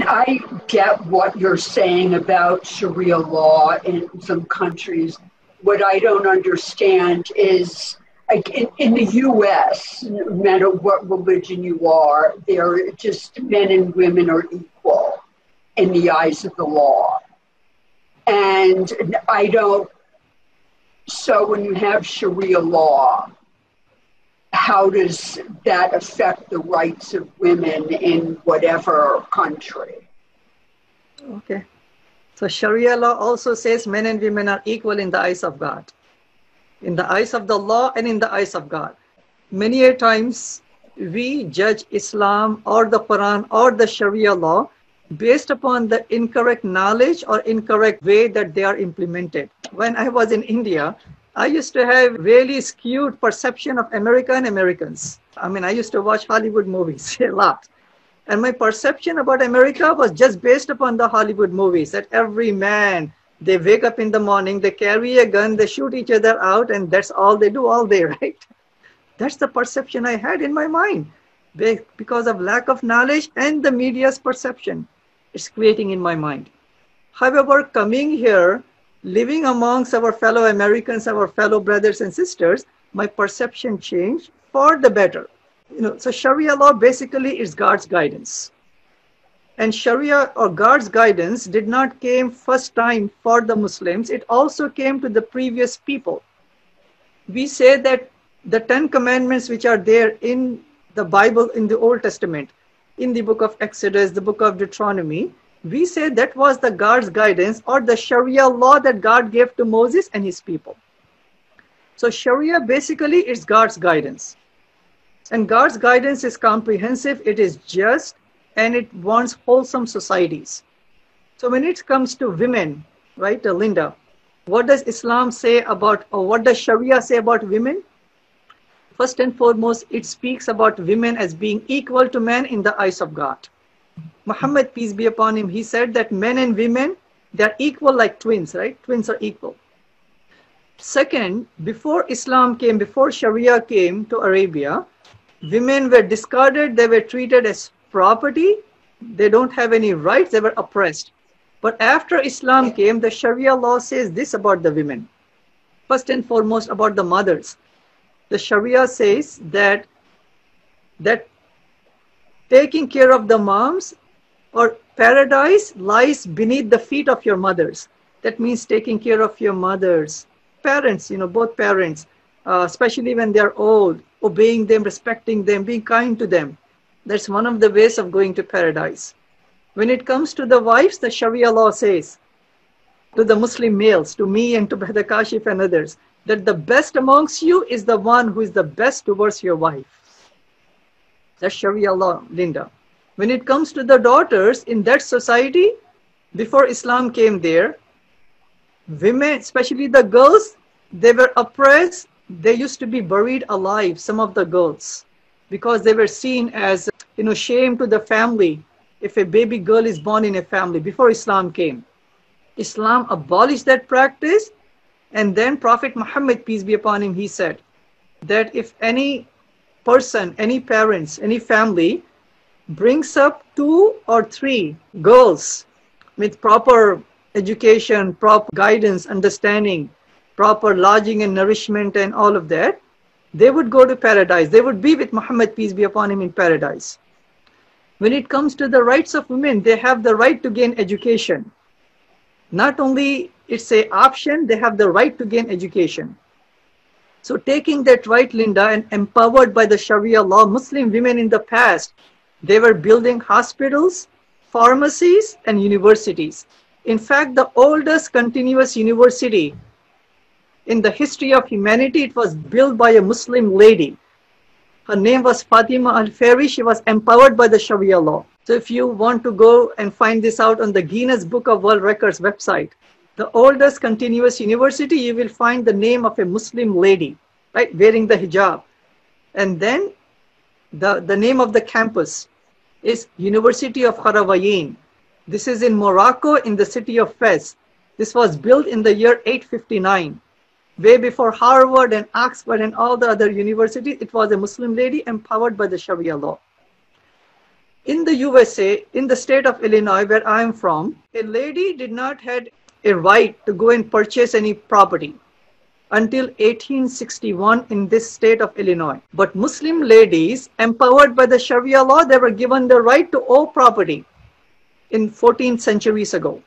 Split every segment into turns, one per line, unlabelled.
mean, I get what you're saying about Sharia law in some countries. What I don't understand is, like in the U.S., no matter what religion you are, they're just men and women are equal in the eyes of the law. And I don't, so when you have Sharia law, how does that affect the rights of women in whatever country?
Okay. So Sharia law also says men and women are equal in the eyes of God, in the eyes of the law and in the eyes of God. Many a times we judge Islam or the Quran or the Sharia law based upon the incorrect knowledge or incorrect way that they are implemented. When I was in India, I used to have really skewed perception of America and Americans. I mean, I used to watch Hollywood movies a lot. And my perception about America was just based upon the Hollywood movies, that every man, they wake up in the morning, they carry a gun, they shoot each other out, and that's all they do all day, right? That's the perception I had in my mind because of lack of knowledge and the media's perception it's creating in my mind. However, coming here, living amongst our fellow Americans, our fellow brothers and sisters, my perception changed for the better. So Sharia law basically is God's guidance. And Sharia or God's guidance did not came first time for the Muslims. It also came to the previous people. We say that the 10 commandments which are there in the Bible, in the Old Testament, in the book of Exodus, the book of Deuteronomy, we say that was the God's guidance or the Sharia law that God gave to Moses and his people. So Sharia basically is God's guidance. And God's guidance is comprehensive, it is just, and it wants wholesome societies. So when it comes to women, right, Linda, what does Islam say about, or what does Sharia say about women? First and foremost, it speaks about women as being equal to men in the eyes of God. Muhammad, peace be upon him, he said that men and women, they're equal like twins, right? Twins are equal. Second, before Islam came, before Sharia came to Arabia, women were discarded, they were treated as property, they don't have any rights, they were oppressed. But after Islam came, the Sharia law says this about the women. First and foremost, about the mothers. The Sharia says that taking care of the moms or paradise lies beneath the feet of your mothers. That means taking care of your mothers, parents, both parents, especially when they're old, obeying them, respecting them, being kind to them. That's one of the ways of going to paradise. When it comes to the wives, the Sharia law says to the Muslim males, to me and to Brother Kashif and others, that the best amongst you is the one who is the best towards your wife. That's Sharia law, Linda. When it comes to the daughters, in that society, before Islam came there, women, especially the girls, they were oppressed. They used to be buried alive, some of the girls, because they were seen as, shame to the family if a baby girl is born in a family before Islam came. Islam abolished that practice. And then Prophet Muhammad, peace be upon him, he said that if any person, any parents, any family brings up 2 or 3 girls with proper education, proper guidance, understanding, proper lodging and nourishment and all of that, they would go to paradise. They would be with Muhammad, peace be upon him, in paradise. When it comes to the rights of women, they have the right to gain education. Not only it's an option, they have the right to gain education. So taking that right, Linda, and empowered by the Sharia law, Muslim women in the past, they were building hospitals, pharmacies, and universities. In fact, the oldest continuous university in the history of humanity, it was built by a Muslim lady. Her name was Fatima Al-Fari. She was empowered by the Sharia law. So if you want to go and find this out on the Guinness Book of World Records website, the oldest continuous university, you will find the name of a Muslim lady, right, wearing the hijab. And then the name of the campus is University of Qarawiyyin. This is in Morocco, in the city of Fez. This was built in the year 859. Way before Harvard and Oxford and all the other universities, it was a Muslim lady empowered by the Sharia law. In the USA, in the state of Illinois, where I am from, a lady did not have a right to go and purchase any property until 1861 in this state of Illinois. But Muslim ladies, empowered by the Sharia law, they were given the right to own property in 14 centuries ago.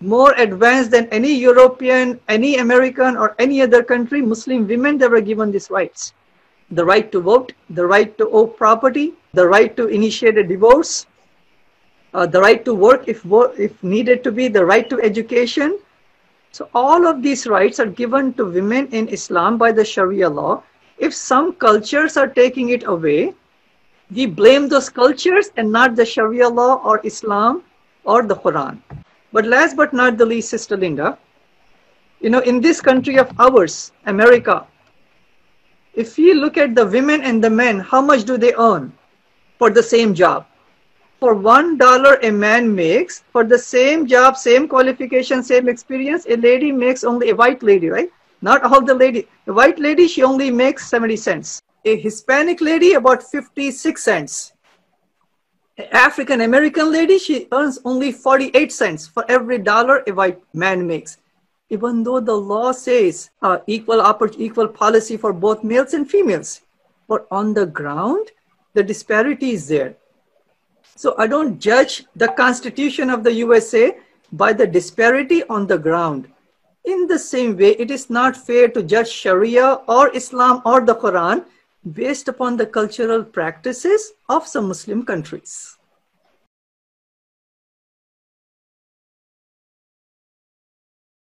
More advanced than any European, any American, or any other country, Muslim women, they were given these rights. The right to vote, the right to own property, the right to initiate a divorce, the right to work if needed to be, the right to education. So all of these rights are given to women in Islam by the Sharia law. If some cultures are taking it away, we blame those cultures and not the Sharia law or Islam or the Quran. But last but not the least, Sister Linda, in this country of ours, America, if you look at the women and the men, how much do they earn for the same job? For $1 a man makes, for the same job, same qualification, same experience, a lady makes only, a white lady, right? Not all the lady. A white lady, she only makes 70 cents. A Hispanic lady, about 56 cents. An African American lady, she earns only 48 cents for every dollar a white man makes. Even though the law says equal policy for both males and females. But on the ground, the disparity is there. So I don't judge the Constitution of the USA by the disparity on the ground. In the same way, it is not fair to judge Sharia or Islam or the Quran based upon the cultural practices of some Muslim countries.